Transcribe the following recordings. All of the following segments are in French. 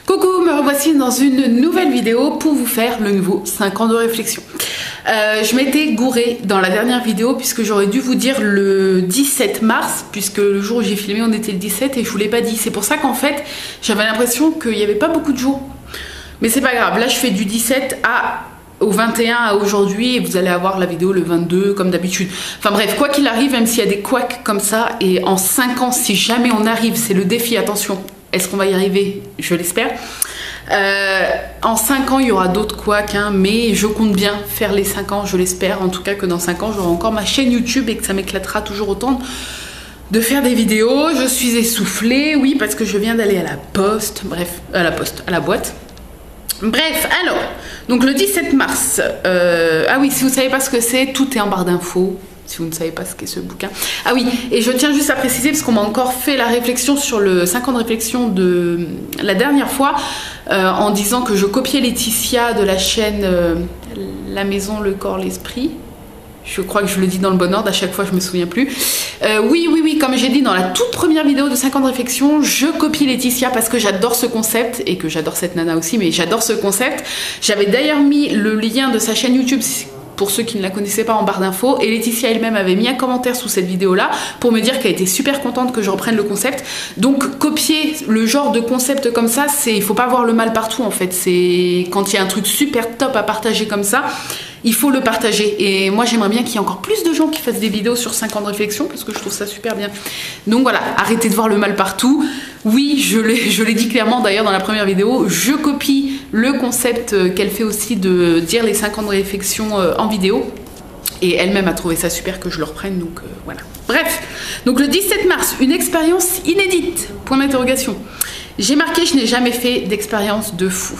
Coucou, me revoici dans une nouvelle vidéo pour vous faire le nouveau 5 ans de réflexion. Je m'étais gourée dans la dernière vidéo puisque j'aurais dû vous dire le 17 mars, puisque le jour où j'ai filmé on était le 17 et je vous l'ai pas dit. C'est pour ça qu'en fait j'avais l'impression qu'il n'y avait pas beaucoup de jours. Mais c'est pas grave, là je fais du 17 au 21 à aujourd'hui et vous allez avoir la vidéo le 22 comme d'habitude. Enfin bref, quoi qu'il arrive, même s'il y a des couacs comme ça, et en 5 ans si jamais on arrive, c'est le défi, attention, est-ce qu'on va y arriver? Je l'espère. En 5 ans il y aura d'autres couacs, hein, mais je compte bien faire les 5 ans, je l'espère en tout cas que dans 5 ans j'aurai encore ma chaîne YouTube et que ça m'éclatera toujours autant de faire des vidéos. Je suis essoufflée, oui, parce que je viens d'aller à la poste, bref, à la boîte. Bref, alors, donc le 17 mars, ah oui, si vous ne savez pas ce que c'est, tout est en barre d'infos. Si vous ne savez pas ce qu'est ce bouquin. Ah oui, et je tiens juste à préciser, parce qu'on m'a encore fait la réflexion sur le 5 ans de réflexion de la dernière fois, en disant que je copiais Laetitia de la chaîne La Maison, le Corps, l'Esprit. Je crois que je le dis dans le bon ordre, à chaque fois je me souviens plus. Oui, comme j'ai dit dans la toute première vidéo de 5 ans de réflexion, je copie Laetitia parce que j'adore ce concept, et que j'adore cette nana aussi, mais j'adore ce concept. J'avais d'ailleurs mis le lien de sa chaîne YouTube, pour ceux qui ne la connaissaient pas, en barre d'infos, et Laetitia elle-même avait mis un commentaire sous cette vidéo là pour me dire qu'elle était super contente que je reprenne le concept. Donc copier le genre de concept comme ça, il faut pas voir le mal partout en fait. C'est quand il y a un truc super top à partager comme ça, il faut le partager. Et moi j'aimerais bien qu'il y ait encore plus de gens qui fassent des vidéos sur 5 ans de réflexion, parce que je trouve ça super bien. Donc voilà, arrêtez de voir le mal partout. Oui, je l'ai dit clairement d'ailleurs dans la première vidéo, je copie le concept qu'elle fait aussi de dire les 5 ans de réflexion en vidéo. Et elle-même a trouvé ça super que je le reprenne, donc voilà. Bref, donc le 17 mars, une expérience inédite, point d'interrogation. J'ai marqué, je n'ai jamais fait d'expérience de fou.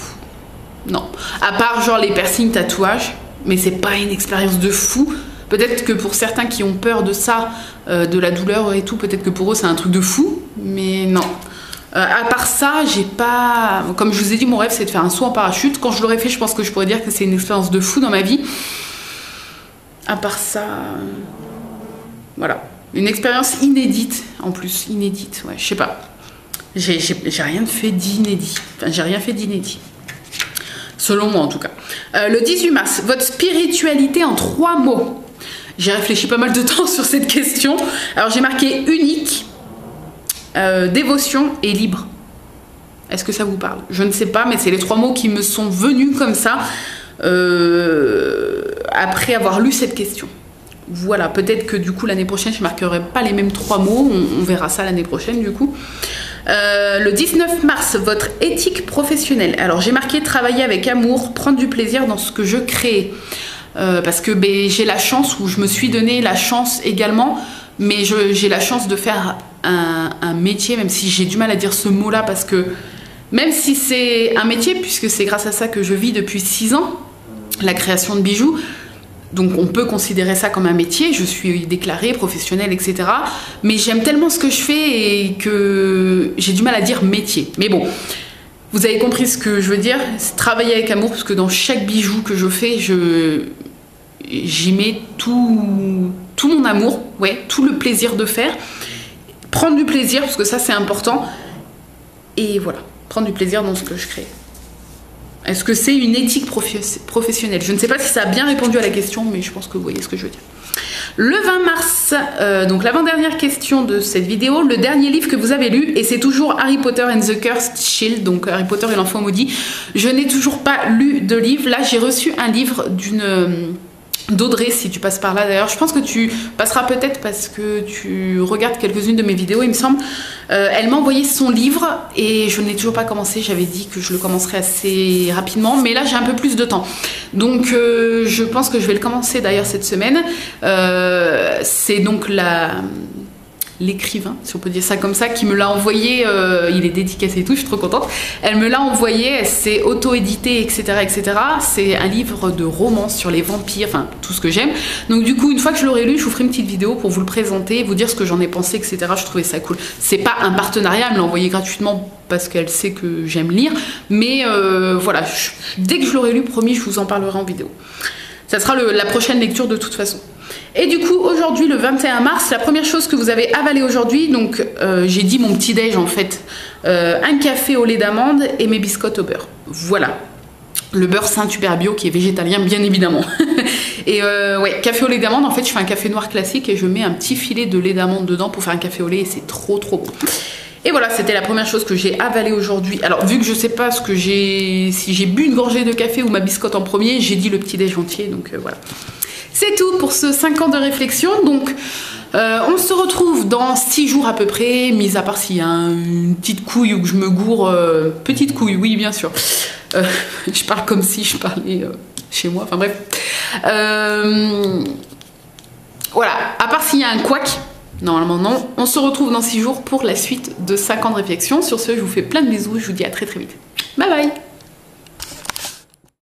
Non, à part genre les piercings, tatouages, mais c'est pas une expérience de fou. Peut-être que pour certains qui ont peur de ça, de la douleur et tout, peut-être que pour eux c'est un truc de fou, mais non. À part ça, j'ai pas... Comme je vous ai dit, mon rêve c'est de faire un saut en parachute. Quand je l'aurais fait, je pense que je pourrais dire que c'est une expérience de fou dans ma vie. À part ça... Voilà. Une expérience inédite, en plus. Inédite, ouais, je sais pas. J'ai rien fait d'inédit. Enfin, j'ai rien fait d'inédit. Selon moi, en tout cas. Le 18 mars, votre spiritualité en 3 mots. J'ai réfléchi pas mal de temps sur cette question. Alors, j'ai marqué unique, dévotion et libre. Est-ce que ça vous parle? Je ne sais pas, mais c'est les 3 mots qui me sont venus comme ça après avoir lu cette question. Voilà, peut-être que du coup l'année prochaine je marquerai pas les mêmes 3 mots, on verra ça l'année prochaine du coup. Le 19 mars, votre éthique professionnelle. Alors j'ai marqué travailler avec amour, prendre du plaisir dans ce que je crée. Parce que j'ai la chance, ou je me suis donné la chance également, mais j'ai la chance de faire un métier, même si j'ai du mal à dire ce mot là, parce que même si c'est un métier, puisque c'est grâce à ça que je vis depuis 6 ans, la création de bijoux, donc on peut considérer ça comme un métier, je suis déclarée, professionnelle, etc. Mais j'aime tellement ce que je fais et que j'ai du mal à dire métier. Mais bon, vous avez compris ce que je veux dire, c'est travailler avec amour, parce que dans chaque bijou que je fais, j'y mets tout mon amour, ouais, tout le plaisir de faire. Prendre du plaisir, parce que ça c'est important. Et voilà, prendre du plaisir dans ce que je crée. Est-ce que c'est une éthique professionnelle? Je ne sais pas si ça a bien répondu à la question, mais je pense que vous voyez ce que je veux dire. Le 20 mars, donc l'avant-dernière question de cette vidéo, le dernier livre que vous avez lu, et c'est toujours Harry Potter and the Cursed Child, donc Harry Potter et l'enfant maudit. Je n'ai toujours pas lu de livre. Là, j'ai reçu un livre d'Audrey, si tu passes par là d'ailleurs. Je pense que tu passeras peut-être parce que tu regardes quelques-unes de mes vidéos, il me semble. Elle m'a envoyé son livre et je n'ai toujours pas commencé. J'avais dit que je le commencerais assez rapidement, mais là j'ai un peu plus de temps. Donc je pense que je vais le commencer d'ailleurs cette semaine. C'est donc l'écrivain, si on peut dire ça comme ça, qui me l'a envoyé, il est dédicacé et tout, je suis trop contente. Elle me l'a envoyé, c'est auto-édité, etc., etc. C'est un livre de romance sur les vampires, enfin tout ce que j'aime. Donc du coup, une fois que je l'aurai lu, je vous ferai une petite vidéo pour vous le présenter, vous dire ce que j'en ai pensé, etc. Je trouvais ça cool. C'est pas un partenariat, elle me l'a envoyé gratuitement parce qu'elle sait que j'aime lire, mais voilà, dès que je l'aurai lu, promis, je vous en parlerai en vidéo. Ça sera la prochaine lecture de toute façon. Et du coup, aujourd'hui, le 21 mars, la première chose que vous avez avalé aujourd'hui, donc j'ai dit mon petit déj en fait, un café au lait d'amande et mes biscottes au beurre. Voilà. Le beurre Saint-Hubert bio qui est végétalien, bien évidemment. Et ouais, café au lait d'amande, en fait, je fais un café noir classique et je mets un petit filet de lait d'amande dedans pour faire un café au lait et c'est trop trop bon. Et voilà, c'était la première chose que j'ai avalée aujourd'hui. Alors, vu que je sais pas ce que si j'ai bu une gorgée de café ou ma biscotte en premier, j'ai dit le petit déj entier, donc voilà. C'est tout pour ce 5 ans de réflexion. Donc, on se retrouve dans 6 jours à peu près, mis à part s'il y a une petite couille ou que je me gourre. Petite couille, oui, bien sûr. Je parle comme si je parlais chez moi, enfin bref. Voilà, à part s'il y a un couac. Normalement non, on se retrouve dans 6 jours pour la suite de 5 ans de réflexion. Sur ce, je vous fais plein de bisous, je vous dis à très très vite. Bye bye.